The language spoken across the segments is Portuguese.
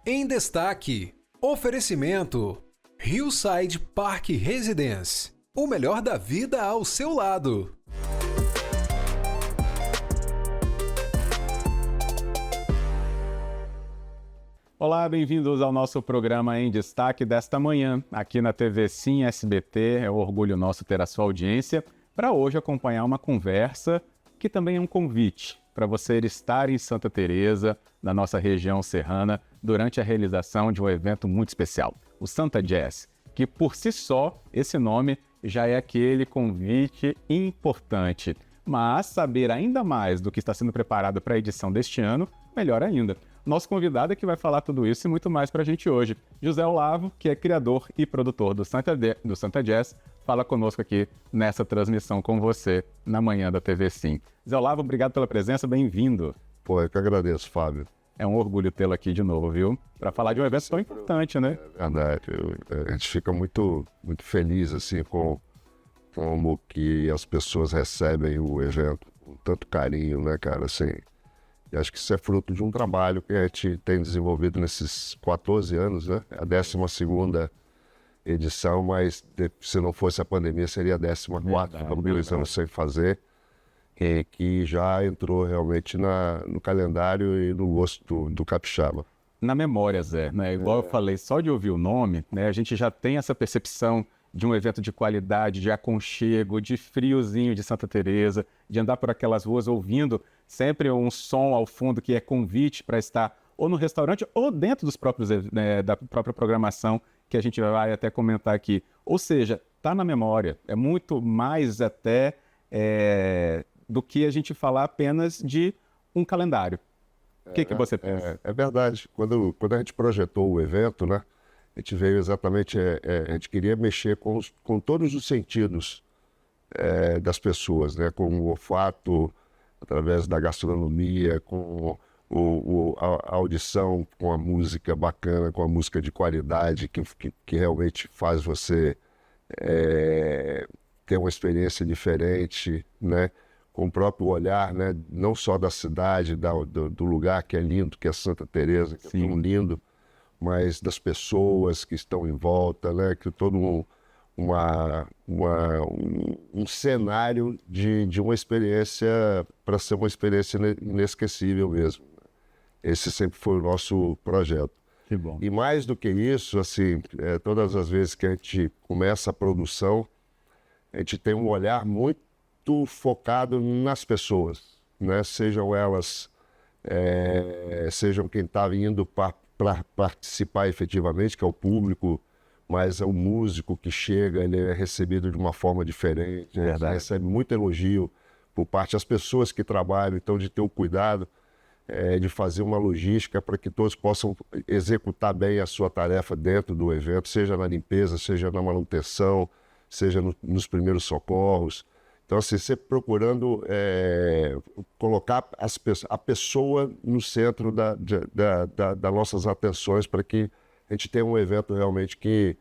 Em destaque, oferecimento Hillside Park Residence, o melhor da vida ao seu lado. Olá, bem-vindos ao nosso programa Em Destaque desta manhã, aqui na TV Sim SBT. É um orgulho nosso ter a sua audiência para hoje acompanhar uma conversa que também é um convite para você estar em Santa Teresa, na nossa região serrana, durante a realização de um evento muito especial, o Santa Jazz, que por si só, esse nome já é aquele convite importante. Mas saber ainda mais do que está sendo preparado para a edição deste ano, melhor ainda. Nosso convidado é que vai falar tudo isso e muito mais para a gente hoje. José Olavo, que é criador e produtor do Santa Jazz, fala conosco aqui nessa transmissão com você na manhã da TV Sim. José Olavo, obrigado pela presença, bem-vindo. Pô, eu que agradeço, Fábio. É um orgulho tê-lo aqui de novo, viu? Para falar de um evento tão importante, né? É verdade. A gente fica muito feliz, assim, com como que as pessoas recebem o evento com tanto carinho, né, cara, assim. E acho que isso é fruto de um trabalho que a gente tem desenvolvido nesses 14 anos, né? É a 12ª edição, mas se não fosse a pandemia seria a 14ª, estamos 2 anos sem fazer, e que já entrou realmente no calendário e no gosto do capixaba. Na memória, Zé, né? Igual eu falei, só de ouvir o nome, né, a gente já tem essa percepção de um evento de qualidade, de aconchego, de friozinho de Santa Teresa, de andar por aquelas ruas ouvindo sempre um som ao fundo que é convite para estar ou no restaurante ou dentro dos próprios, da própria programação que a gente vai até comentar aqui. Ou seja, está na memória, é muito mais até do que a gente falar apenas de um calendário. O que você pensa? É verdade. Quando a gente projetou o evento, né? A gente veio exatamente, a gente queria mexer com todos os sentidos das pessoas, né? Com o olfato, através da gastronomia, com a audição, com a música bacana, com a música de qualidade, que realmente faz você ter uma experiência diferente, né? Com o próprio olhar, né? Não só da cidade, do lugar que é lindo, que é Santa Teresa, que Sim. é tão lindo, mas das pessoas que estão em volta, né? Que todo um cenário de uma experiência, para ser uma experiência inesquecível mesmo. Esse sempre foi o nosso projeto. Que bom. E mais do que isso, assim, todas as vezes que a gente começa a produção, a gente tem um olhar muito focado nas pessoas, né? Sejam elas, sejam quem está vindo para participar efetivamente, que é o público, mas é o músico que chega, ele é recebido de uma forma diferente, recebe muito elogio por parte das pessoas que trabalham, então de ter o cuidado de fazer uma logística para que todos possam executar bem a sua tarefa dentro do evento, seja na limpeza, seja na manutenção, seja nos primeiros socorros. Então, assim, sempre procurando colocar a pessoa no centro das nossas atenções para que a gente tenha um evento realmente que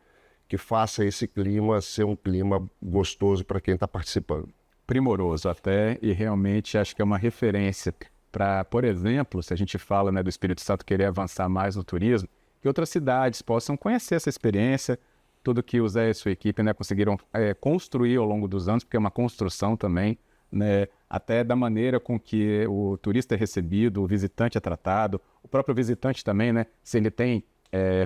faça esse clima ser um clima gostoso para quem está participando. Primoroso até, e realmente acho que é uma referência para, por exemplo, se a gente fala, né, do Espírito Santo querer avançar mais no turismo, que outras cidades possam conhecer essa experiência, tudo que o Zé e sua equipe, né, conseguiram construir ao longo dos anos, porque é uma construção também, né, até da maneira com que o turista é recebido, o visitante é tratado, o próprio visitante também, né, se ele tem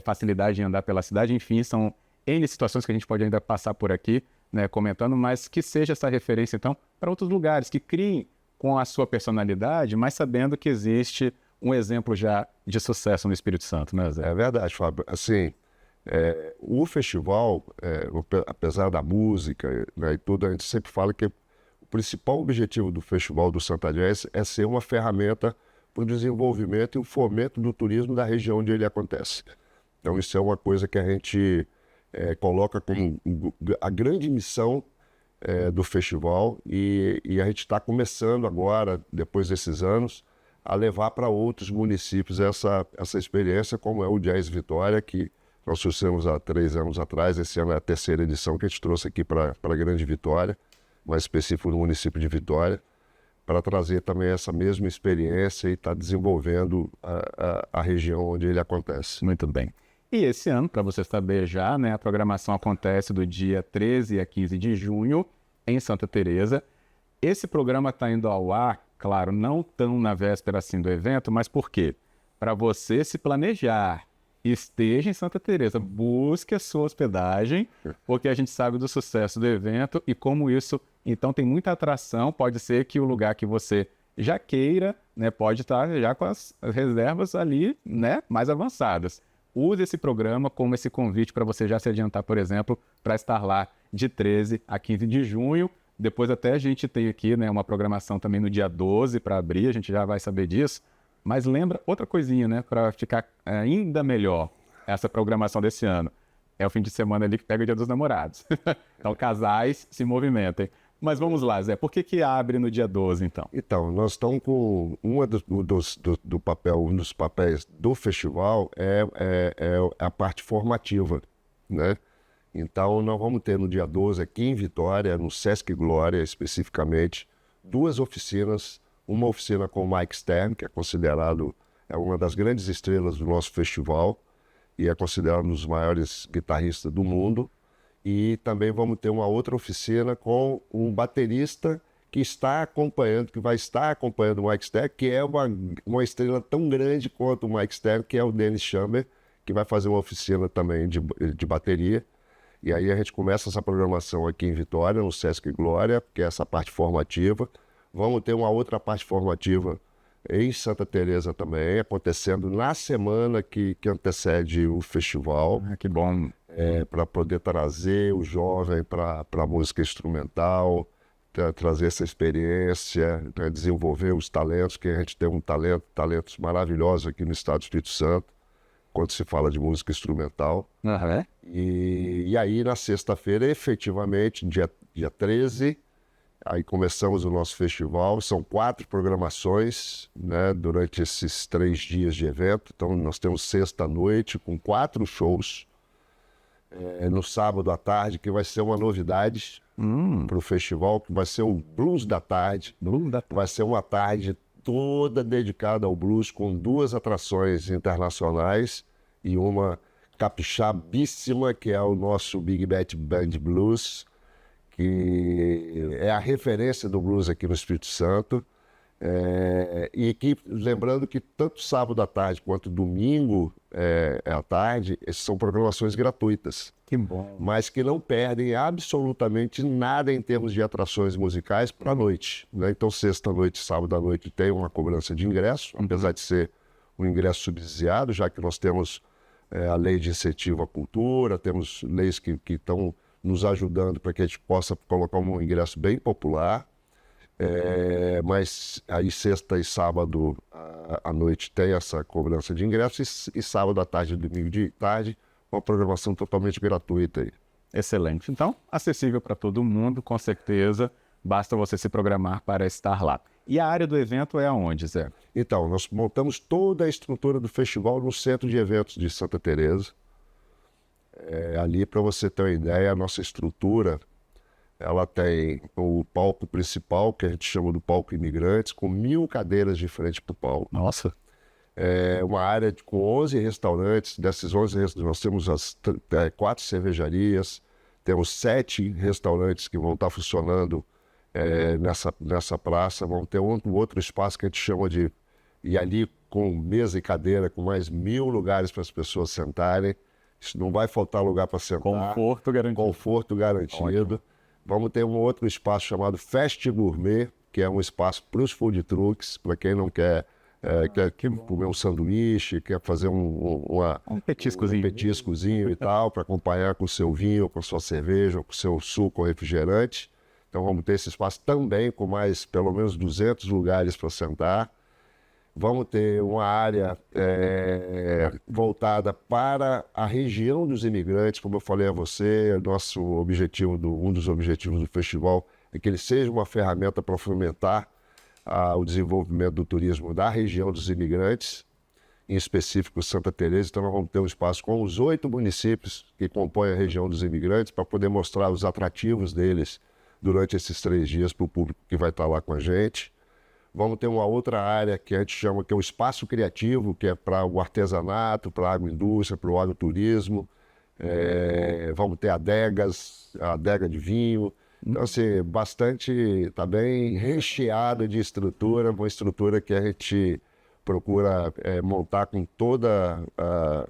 facilidade em andar pela cidade, enfim, são N situações que a gente pode ainda passar por aqui, né, comentando, mas que seja essa referência, então, para outros lugares, que criem com a sua personalidade, mas sabendo que existe um exemplo já de sucesso no Espírito Santo, né, Zé? É verdade, Fábio. Assim, o festival, apesar da música, né, e tudo, a gente sempre fala que o principal objetivo do Festival do Santa Jazz é ser uma ferramenta para o desenvolvimento e o fomento do turismo da região onde ele acontece. Então isso é uma coisa que a gente coloca como a grande missão do festival e a gente está começando agora, depois desses anos, a levar para outros municípios essa experiência, como é o Jazz Vitória, que nós trouxemos há 3 anos atrás. Esse ano é a 3ª edição que a gente trouxe aqui para a Grande Vitória, mais específico no município de Vitória, para trazer também essa mesma experiência e estar desenvolvendo a região onde ele acontece. Muito bem. E esse ano, para você saber já, né, a programação acontece do dia 13 a 15 de junho em Santa Teresa. Esse programa está indo ao ar, claro, não tão na véspera assim do evento, mas por quê? Para você se planejar, esteja em Santa Teresa, busque a sua hospedagem, porque a gente sabe do sucesso do evento e como isso, então, tem muita atração. Pode ser que o lugar que você já queira, né, pode estar já com as reservas ali, né, mais avançadas. Use esse programa como esse convite para você já se adiantar, por exemplo, para estar lá de 13 a 15 de junho. Depois até a gente tem aqui, né, uma programação também no dia 12 para abrir, a gente já vai saber disso. Mas lembra outra coisinha, né, para ficar ainda melhor essa programação desse ano. É o fim de semana ali que pega o Dia dos Namorados. Então, casais se movimentem. Mas vamos lá, Zé, por que abre no dia 12, então? Então, nós estamos com um dos papéis do festival é a parte formativa, né? Então, nós vamos ter no dia 12 aqui em Vitória, no Sesc Glória especificamente, 2 oficinas. Uma oficina com o Mike Stern, que é considerado uma das grandes estrelas do nosso festival e é considerado um dos maiores guitarristas do mundo. E também vamos ter uma outra oficina com um baterista que vai estar acompanhando o Mike Stern, que é uma estrela tão grande quanto o Mike Stern, que é o Dennis Chamber, que vai fazer uma oficina também de bateria. E aí a gente começa essa programação aqui em Vitória, no Sesc Glória, que é essa parte formativa. Vamos ter uma outra parte formativa em Santa Teresa também, acontecendo na semana que antecede o festival. Ah, que bom. Para poder trazer o jovem para a música instrumental, trazer essa experiência, desenvolver os talentos, que a gente tem talentos maravilhosos aqui no estado do Espírito Santo, quando se fala de música instrumental. Uhum. E aí, na sexta-feira, efetivamente, dia 13, aí começamos o nosso festival. São 4 programações, né, durante esses 3 dias de evento. Então, nós temos sexta-noite com 4 shows. No sábado à tarde, que vai ser uma novidade para o festival, que vai ser o Blues da Tarde. Vai ser uma tarde toda dedicada ao blues, com 2 atrações internacionais e uma capixabíssima, que é o nosso Big Bad Band Blues, que é a referência do blues aqui no Espírito Santo. E que, lembrando que tanto sábado à tarde quanto domingo à tarde, são programações gratuitas. Que bom. Mas que não perdem absolutamente nada em termos de atrações musicais para a noite, né? Então, sexta-noite e sábado à noite tem uma cobrança de ingresso, apesar de ser um ingresso subsidiado, já que nós temos a lei de incentivo à cultura, temos leis que estão nos ajudando para que a gente possa colocar um ingresso bem popular. Mas aí sexta e sábado à noite tem essa cobrança de ingressos e sábado à tarde e domingo de tarde uma programação totalmente gratuita aí. Excelente. Então, acessível para todo mundo, com certeza. Basta você se programar para estar lá. E a área do evento é aonde, Zé? Então, nós montamos toda a estrutura do festival no Centro de Eventos de Santa Teresa. Ali, para você ter uma ideia, a nossa estrutura, ela tem o palco principal, que a gente chama do palco imigrantes, com 1.000 cadeiras de frente para o palco. Nossa! Uma área com 11 restaurantes. Desses 11 restaurantes, nós temos 4 cervejarias, temos 7 restaurantes que vão estar funcionando nessa praça. Vão ter outro espaço que a gente chama de... E ali com mesa e cadeira, com mais 1.000 lugares para as pessoas sentarem. Isso não vai faltar lugar para sentar. Conforto garantido. Conforto garantido. Ótimo. Vamos ter um outro espaço chamado Fest Gourmet, que é um espaço para os food trucks, para quem não quer comer um sanduíche, quer fazer um petiscozinho e tal, para acompanhar com o seu vinho, com a sua cerveja, com o seu suco ou refrigerante. Então vamos ter esse espaço também com mais pelo menos 200 lugares para sentar. Vamos ter uma área voltada para a região dos imigrantes, como eu falei a você. Um dos objetivos do festival é que ele seja uma ferramenta para fomentar o desenvolvimento do turismo da região dos imigrantes, em específico Santa Teresa. Então nós vamos ter um espaço com os 8 municípios que compõem a região dos imigrantes, para poder mostrar os atrativos deles durante esses 3 dias para o público que vai estar lá com a gente. Vamos ter uma outra área que a gente chama que é o espaço criativo, que é para o artesanato, para a agroindústria, para o agroturismo. Vamos ter adegas, a adega de vinho. Então, assim, bastante, tá bem recheado de estrutura, uma estrutura que a gente procura montar com toda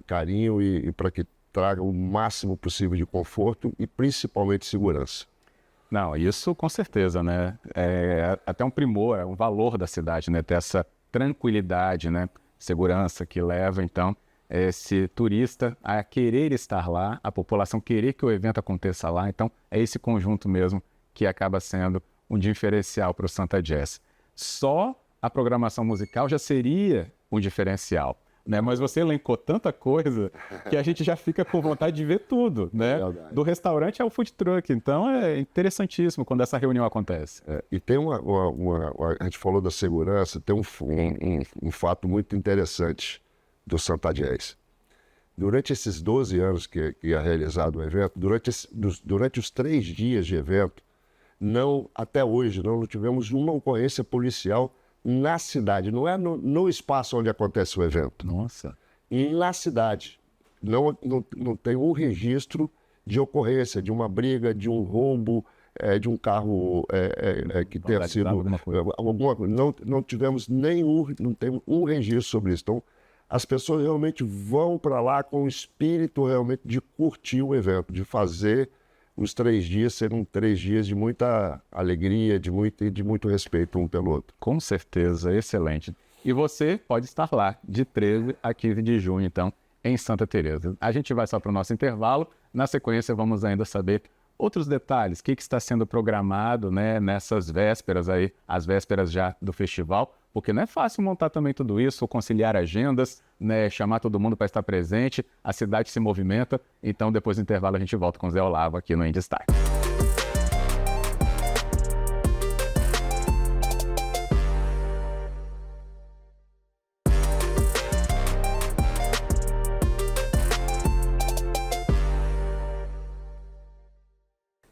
carinho e para que traga o máximo possível de conforto e principalmente segurança. Não, isso com certeza, né? É até um primor, é um valor da cidade, né? Ter essa tranquilidade, né? Segurança que leva, então, esse turista a querer estar lá, a população querer que o evento aconteça lá. Então, é esse conjunto mesmo que acaba sendo um diferencial para o Santa Jazz. Só a programação musical já seria um diferencial, né? Mas você elencou tanta coisa que a gente já fica com vontade de ver tudo, né? Do restaurante ao food truck. Então, é interessantíssimo quando essa reunião acontece. E tem a gente falou da segurança, tem um fato muito interessante do Santa Jazz. Durante esses 12 anos que é realizado o evento, durante os 3 dias de evento, até hoje não tivemos uma ocorrência policial na cidade. Não é no espaço onde acontece o evento. Nossa. E na cidade. Não tem um registro de ocorrência, de uma briga, de um roubo, de um carro que tenha sido... Alguma coisa. Não tivemos não tem um registro sobre isso. Então, as pessoas realmente vão para lá com o espírito realmente de curtir o evento, de fazer os 3 dias serem 3 dias de muita alegria, de muito respeito um pelo outro. Com certeza, excelente. E você pode estar lá de 13 a 15 de junho, então, em Santa Teresa. A gente vai só para o nosso intervalo. Na sequência, vamos ainda saber outros detalhes, o que está sendo programado, né, nessas vésperas aí, as vésperas já do festival, porque não é fácil montar também tudo isso, conciliar agendas, né, chamar todo mundo para estar presente, a cidade se movimenta. Então, depois do intervalo, a gente volta com o Zé Olavo aqui no Em Destaque.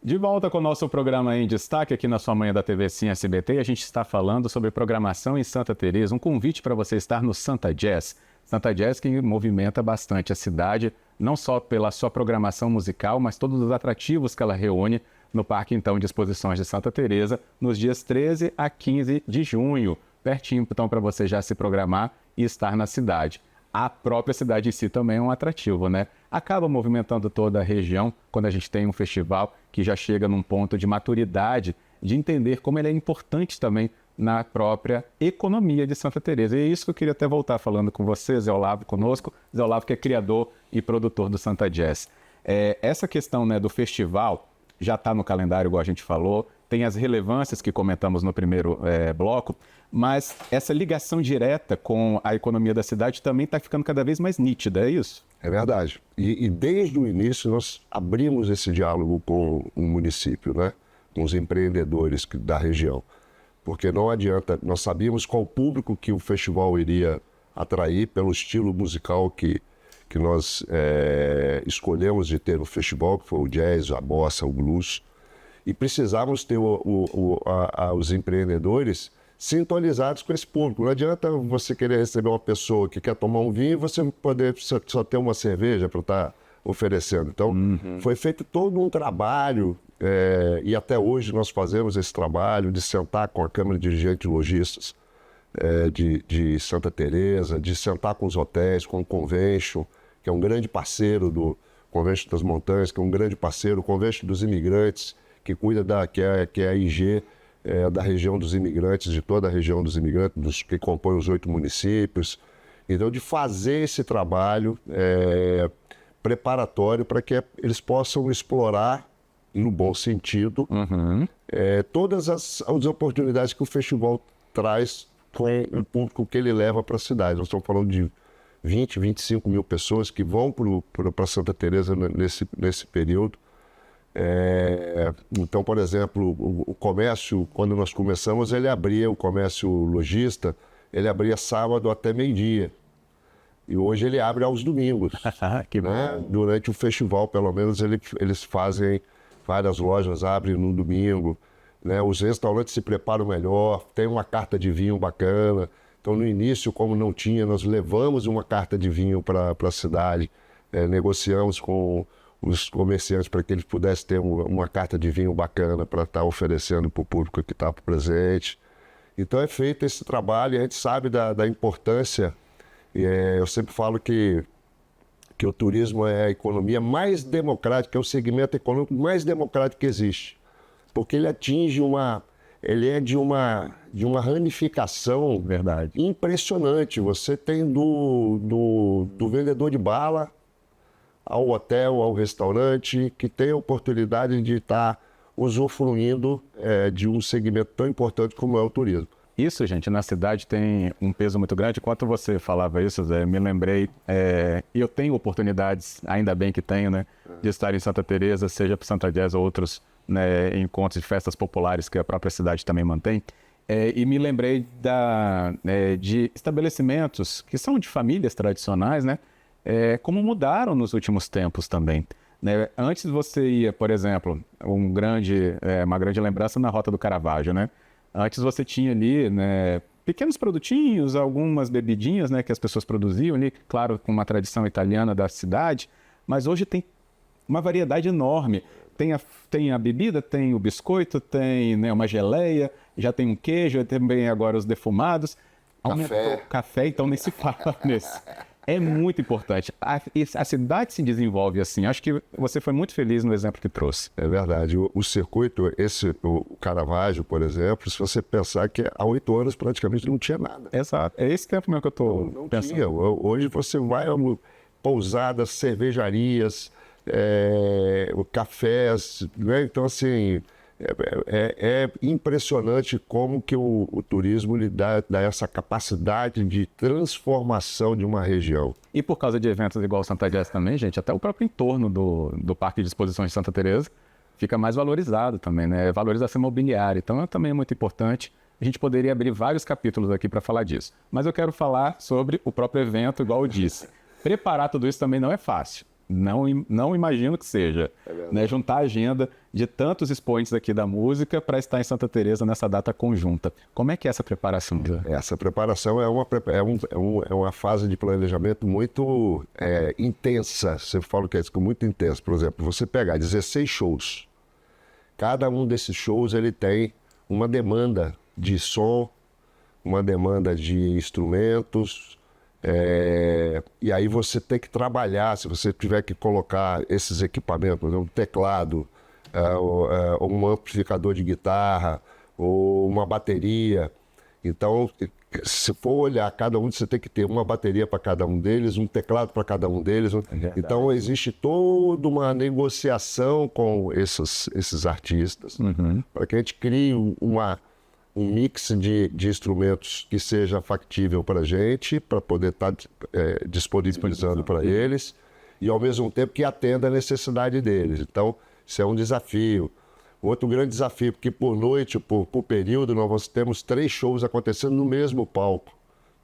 De volta com o nosso programa Em Destaque aqui na sua manhã da TV Sim SBT, e a gente está falando sobre programação em Santa Teresa, um convite para você estar no Santa Jazz. Santa Jazz que movimenta bastante a cidade, não só pela sua programação musical, mas todos os atrativos que ela reúne no Parque então de Exposições de Santa Teresa, nos dias 13 a 15 de junho. Pertinho então para você já se programar e estar na cidade. A própria cidade em si também é um atrativo, né? Acaba movimentando toda a região quando a gente tem um festival que já chega num ponto de maturidade, de entender como ele é importante também na própria economia de Santa Teresa. E é isso que eu queria até voltar falando com você, Zé Olavo, conosco. Zé Olavo, que é criador e produtor do Santa Jazz. Essa questão, né, do festival já está no calendário, igual a gente falou, tem as relevâncias que comentamos no primeiro bloco, mas essa ligação direta com a economia da cidade também está ficando cada vez mais nítida, é isso? É verdade. E desde o início nós abrimos esse diálogo com o município, né? Com os empreendedores da região. Porque não adianta, nós sabíamos qual público que o festival iria atrair pelo estilo musical que nós escolhemos de ter no festival, que foi o jazz, a bossa, o blues. E precisávamos ter os empreendedores sintonizados com esse público. Não adianta você querer receber uma pessoa que quer tomar um vinho e você poder só ter uma cerveja para estar oferecendo. Então, foi feito todo um trabalho, e até hoje nós fazemos esse trabalho de sentar com a Câmara de Dirigentes de Lojistas de Santa Teresa, de sentar com os hotéis, com o Convention, que é um grande parceiro do Convention das Montanhas, que é um grande parceiro, o Convention dos Imigrantes, que cuida que é a IG, da região dos imigrantes, de toda a região dos imigrantes, que compõe os 8 municípios. Então, de fazer esse trabalho preparatório para que eles possam explorar, no bom sentido, todas as oportunidades que o festival traz com o público que ele leva para a cidade. Nós estamos falando de 20, 25 mil pessoas que vão para Santa Teresa nesse período. Então, por exemplo, o comércio, quando nós começamos, o comércio lojista, ele abria sábado até meio-dia. E hoje ele abre aos domingos. Que né? bom. Durante o festival, pelo menos, eles fazem, várias lojas abrem no domingo. né? Os restaurantes se preparam melhor, tem uma carta de vinho bacana. Então, no início, como não tinha, nós levamos uma carta de vinho para a cidade, negociamos com os comerciantes para que eles pudessem ter uma carta de vinho bacana para estar oferecendo para o público que está presente. Então, é feito esse trabalho e a gente sabe da importância. Eu sempre falo que o turismo é a economia mais democrática, é o segmento econômico mais democrático que existe. Porque ele atinge ele é de uma ramificação impressionante. Você tem do vendedor de bala ao hotel, ao restaurante, que tem a oportunidade de estar usufruindo de um segmento tão importante como é o turismo. Isso, gente, na cidade tem um peso muito grande. Enquanto você falava isso, Zé, me lembrei, e eu tenho oportunidades, ainda bem que tenho, né, de estar em Santa Teresa, seja para Santa Jazz ou outros, né, encontros de festas populares que a própria cidade também mantém. E me lembrei de estabelecimentos que são de famílias tradicionais, né, como mudaram nos últimos tempos também. Né? Antes você ia, por exemplo, uma grande lembrança na Rota do Caravaggio, né? Antes você tinha ali, né, pequenos produtinhos, algumas bebidinhas, né, que as pessoas produziam ali, claro, com uma tradição italiana da cidade, mas hoje tem uma variedade enorme. Tem a bebida, tem o biscoito, tem, né, uma geleia, já tem um queijo, também agora os defumados. Café, então nem se fala nesse. É muito importante. A cidade se desenvolve assim. Acho que você foi muito feliz no exemplo que trouxe. É verdade. O circuito, o Caravaggio, por exemplo, se você pensar que há 8 anos praticamente não tinha nada. Exato. É esse tempo mesmo que eu estou pensando. Tinha. Hoje você vai a pousadas, cervejarias, cafés, né? Então, assim, é impressionante como que o turismo lhe dá essa capacidade de transformação de uma região. E por causa de eventos igual o Santa Jazz também, gente, até o próprio entorno do Parque de Exposições de Santa Teresa fica mais valorizado também, né? Valorização imobiliária. Então, também é muito importante. A gente poderia abrir vários capítulos aqui para falar disso. Mas eu quero falar sobre o próprio evento, igual eu disse. Preparar tudo isso também não é fácil. Não imagino que seja, né? Juntar a agenda de tantos expoentes aqui da música para estar em Santa Teresa nessa data conjunta. Como é que é essa preparação? Essa preparação é uma fase de planejamento muito intensa. Você fala que é muito intensa. Por exemplo, você pegar 16 shows. Cada um desses shows ele tem uma demanda de som, uma demanda de instrumentos. E aí você tem que trabalhar, se você tiver que colocar esses equipamentos, um teclado, um amplificador de guitarra, ou uma bateria. Então, se for olhar cada um, você tem que ter uma bateria para cada um deles, um teclado para cada um deles. Então, existe toda uma negociação com esses artistas, para que a gente crie um mix de instrumentos que seja factível para a gente, para poder estar disponibilizando para eles, e ao mesmo tempo que atenda a necessidade deles. Então, isso é um desafio. Outro grande desafio, porque por noite, por período, nós temos 3 shows acontecendo no mesmo palco,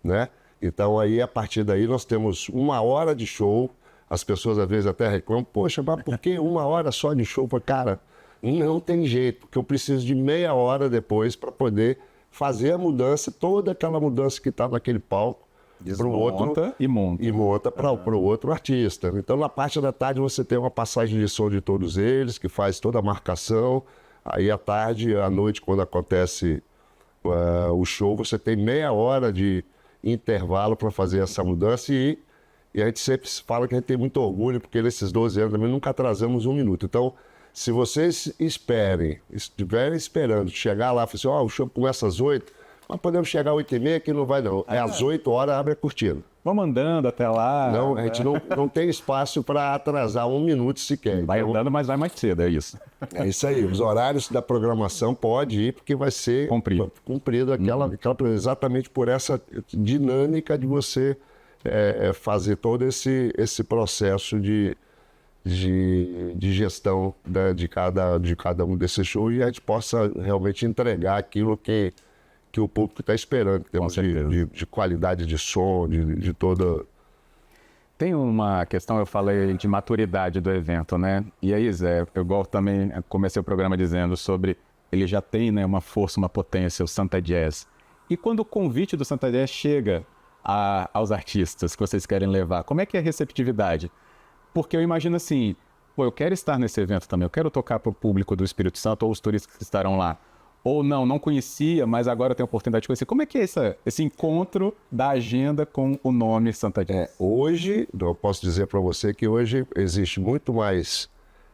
né? Então, aí, a partir daí, nós temos 1 hora de show. As pessoas, às vezes, até reclamam, poxa, mas por que 1 hora só de show? Cara, não tem jeito, porque eu preciso de meia hora depois para poder fazer a mudança, toda aquela mudança que está naquele palco, para o outro e monta para o outro artista. Então, na parte da tarde, você tem uma passagem de som de todos eles, que faz toda a marcação. Aí, à tarde, à noite, quando acontece o show, você tem meia hora de intervalo para fazer essa mudança. E a gente sempre fala que a gente tem muito orgulho, porque nesses 12 anos também nunca atrasamos 1 minuto. Então, se vocês estiverem esperando chegar lá, assim, o show começa às 8, mas podemos chegar às 8h30, que não vai não. Às 8 horas abre a cortina. Vamos andando até lá. Não, a gente não tem espaço para atrasar 1 minuto sequer. Vai andando, mas vai mais cedo, é isso. É isso aí. Os horários da programação pode ir, porque vai ser cumprido exatamente por essa dinâmica de você fazer todo esse processo de gestão, né, de cada um desses shows, e a gente possa realmente entregar aquilo que o público está esperando, em termos de qualidade de som, de toda... Tem uma questão, eu falei de maturidade do evento, né? E aí, Zé, eu também comecei o programa dizendo sobre ele já tem, né, uma força, uma potência, o Santa Jazz. E quando o convite do Santa Jazz chega aos artistas que vocês querem levar, como é que é a receptividade? Porque eu imagino assim, pô, eu quero estar nesse evento também, eu quero tocar para o público do Espírito Santo ou os turistas que estarão lá. Ou não conhecia, mas agora eu tenho a oportunidade de conhecer. Como é que é esse encontro da agenda com o nome Santa Jazz? Hoje, eu posso dizer para você que hoje existe muito mais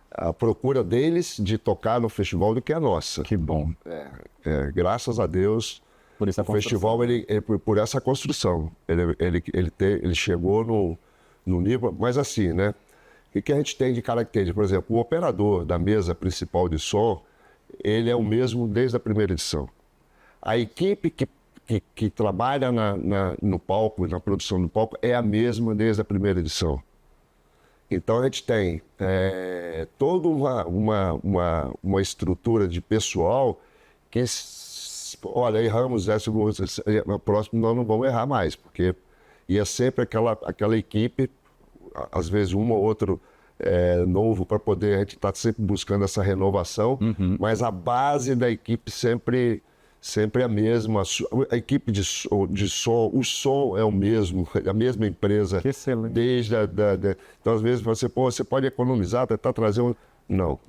a procura deles de tocar no festival do que a nossa. Que bom. Graças a Deus, Por essa o festival, por essa construção, ele chegou no nível, mas assim, né? O que a gente tem de característica? Por exemplo, o operador da mesa principal de som, ele é o mesmo desde a primeira edição. A equipe que trabalha no palco, na produção do palco, é a mesma desde a primeira edição. Então a gente tem toda uma estrutura de pessoal que, olha, erramos essa, próximo nós não vamos errar mais, porque ia sempre aquela equipe, às vezes um ou outro novo para poder, a gente está sempre buscando essa renovação, mas a base da equipe sempre é a mesma, a equipe de som, o som é o mesmo, a mesma empresa. Que excelente. Então às vezes você pode economizar, tentar trazer um... Não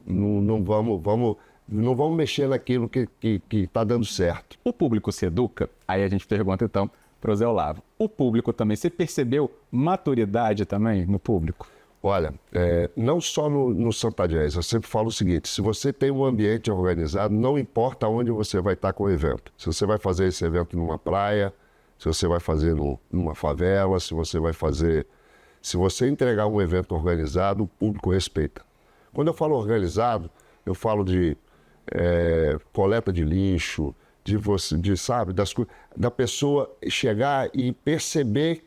vamos mexer naquilo que está dando certo. O público se educa? Aí a gente pergunta então para o Zé Olavo. O público também, você percebeu maturidade também no público? Olha, não só no Santa Jazz, eu sempre falo o seguinte, se você tem um ambiente organizado, não importa onde você vai estar com o evento. Se você vai fazer esse evento numa praia, se você vai fazer numa favela, se você entregar um evento organizado, o público respeita. Quando eu falo organizado, eu falo de coleta de lixo, da pessoa chegar e perceber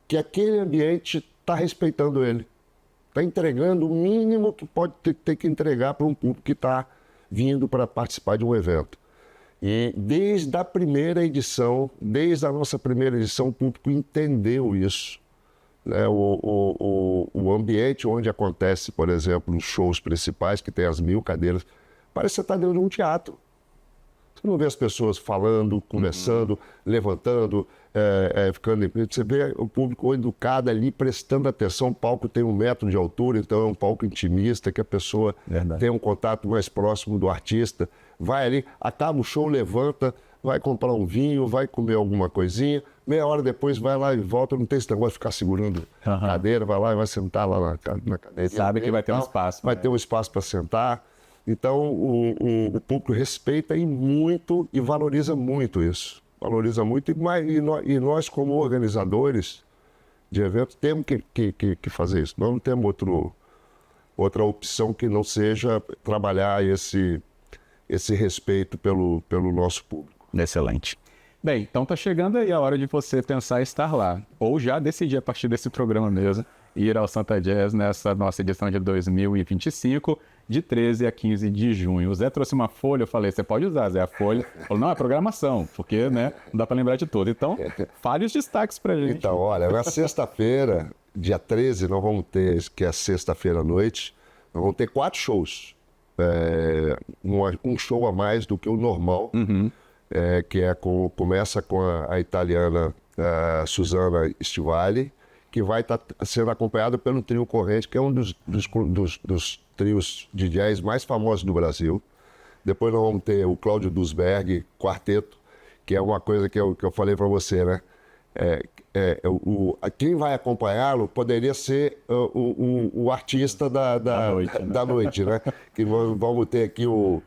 que aquele ambiente está respeitando ele, está entregando o mínimo que pode ter que entregar para um público que está vindo para participar de um evento. E desde a nossa primeira edição, o público entendeu isso. Né? O ambiente onde acontece, por exemplo, os shows principais, que tem as 1000 cadeiras, parece que você está dentro de um teatro. Você não vê as pessoas falando, conversando, levantando, ficando em pé. Você vê o público educado ali, prestando atenção. O palco tem 1 metro de altura, então é um palco intimista, que a pessoa tem um contato mais próximo do artista. Vai ali, acaba o show, levanta, vai comprar um vinho, vai comer alguma coisinha. Meia hora depois vai lá e volta. Não tem esse negócio de ficar segurando a cadeira, vai lá e vai sentar lá na cadeira. Sabe que vai ter um espaço. Vai ter um espaço para sentar. Então, o público respeita muito e valoriza muito isso. Valoriza muito. E nós, como organizadores de eventos, temos que fazer isso. Nós não temos outra opção que não seja trabalhar esse respeito pelo nosso público. Excelente. Bem, então está chegando aí a hora de você pensar em estar lá. Ou já decidir a partir desse programa mesmo, ir ao Santa Jazz nessa nossa edição de 2025, de 13 a 15 de junho. O Zé trouxe uma folha, eu falei, você pode usar, Zé, a folha. Falou, não, é programação, porque, né, não dá para lembrar de tudo. Então, fale os destaques para a gente. Então, olha, na sexta-feira, dia 13, nós vamos ter, que é sexta-feira à noite, nós vamos ter 4 shows. Um show a mais do que o normal, que começa com a italiana Susanna Stivali, que vai estar sendo acompanhado pelo Trio Corrente, que é um dos trios de jazz mais famosos do Brasil. Depois nós vamos ter o Cláudio Dusberg, quarteto, que é uma coisa que eu falei para você, né? Quem vai acompanhá-lo poderia ser o artista da noite, né? Que vamos ter aqui o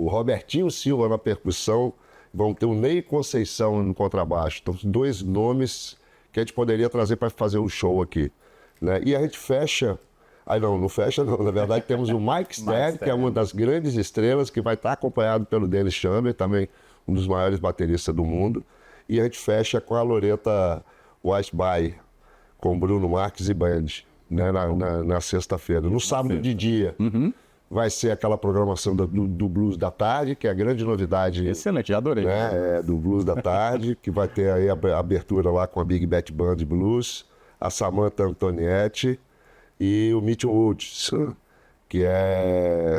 Robertinho Silva na percussão, vamos ter o Ney Conceição no contrabaixo. Então, 2 nomes que a gente poderia trazer para fazer um show aqui. Né? E a gente fecha... não fecha não. Na verdade, temos o Mike Stern, que é uma das grandes estrelas, que vai estar acompanhado pelo Dennis Chamber, também um dos maiores bateristas do mundo. E a gente fecha com a Loretta Weissby, com Bruno Marques e Band, né? na sexta-feira. No sábado de dia, vai ser aquela programação do Blues da Tarde, que é a grande novidade. Excelente, já adorei. Né? Do Blues da Tarde, que vai ter aí a abertura lá com a Big Bat Band Blues, a Samantha Antonietti e o Mitchell Woods.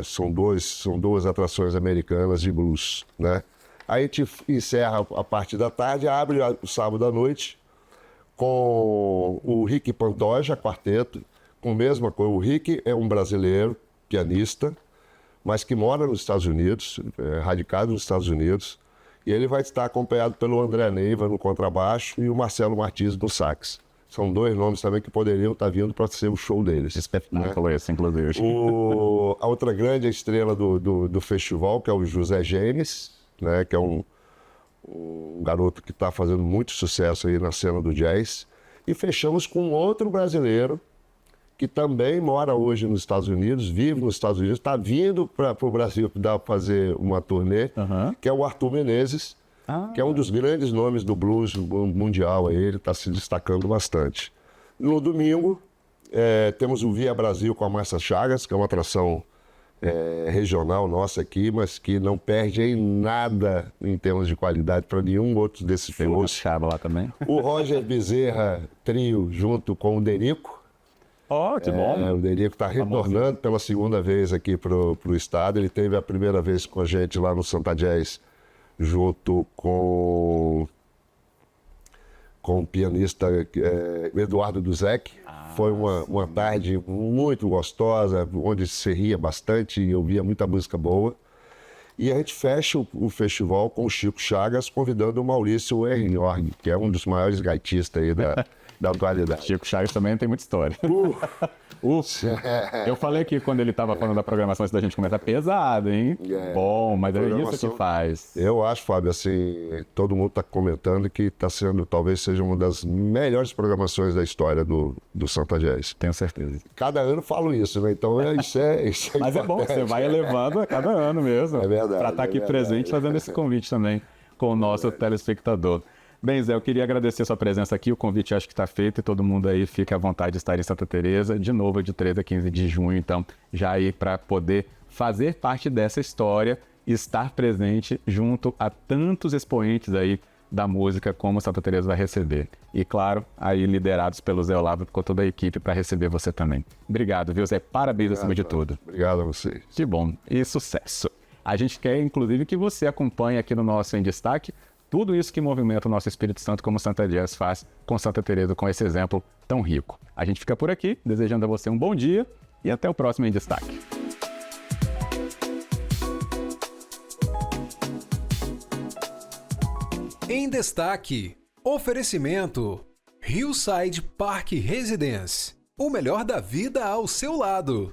são duas atrações americanas de blues, né? Aí a gente encerra a parte da tarde, abre o sábado à noite com o Rick Pantoja, quarteto, com a mesma coisa. O Rick é um brasileiro, pianista, mas que mora nos Estados Unidos, radicado nos Estados Unidos, e ele vai estar acompanhado pelo André Neiva no contrabaixo e o Marcelo Martins no sax. São dois nomes também que poderiam estar vindo para ser o show deles. Espetáculo esse, inclusive. A outra grande estrela do festival, que é o José Genes, né, que é um garoto que está fazendo muito sucesso aí na cena do jazz. E fechamos com outro brasileiro, que também mora hoje nos Estados Unidos, vive nos Estados Unidos, está vindo para o Brasil para fazer uma turnê, que é o Arthur Menezes, que é um dos grandes nomes do blues mundial. Aí, ele está se destacando bastante. No domingo, temos o Via Brasil com a Márcia Chagas, que é uma atração regional nossa aqui, mas que não perde em nada em termos de qualidade para nenhum outro desses shows. Lá também. O Roger Bezerra Trio, junto com o Derico. Que bom. O Derico está retornando pela segunda vez aqui para o estado. Ele teve a primeira vez com a gente lá no Santa Jazz, junto com o pianista Eduardo Duzek. Foi uma tarde muito gostosa, onde se ria bastante e ouvia muita música boa. E a gente fecha o festival com o Chico Chagas, convidando o Maurício Hernorg, que é um dos maiores gaitistas aí da atualidade. Chico Chagas também tem muita história. Eu falei que quando ele estava falando da programação antes da gente começar, pesado, hein? Bom, mas é isso que faz. Eu acho, Fábio, assim, todo mundo está comentando que está sendo, talvez seja uma das melhores programações da história do Santa Jazz. Tenho certeza. Cada ano falo isso, né? Então isso é mas importante. É bom, você vai elevando a cada ano mesmo. É verdade. Para estar aqui presente fazendo esse convite também com o nosso telespectador. Bem, Zé, eu queria agradecer a sua presença aqui, o convite acho que está feito e todo mundo aí fica à vontade de estar em Santa Teresa, de novo de 13 a 15 de junho, então já aí para poder fazer parte dessa história, estar presente junto a tantos expoentes aí da música como Santa Teresa vai receber. E claro, aí liderados pelo Zé Olavo com toda a equipe para receber você também. Obrigado, viu, Zé? Parabéns acima de tudo. Obrigado a vocês. Que bom e sucesso. A gente quer, inclusive, que você acompanhe aqui no nosso Em Destaque tudo isso que movimenta o nosso Espírito Santo, como Santa Jazz faz com Santa Teresa, com esse exemplo tão rico. A gente fica por aqui, desejando a você um bom dia e até o próximo Em Destaque. Em Destaque, oferecimento Hillside Park Residence. O melhor da vida ao seu lado.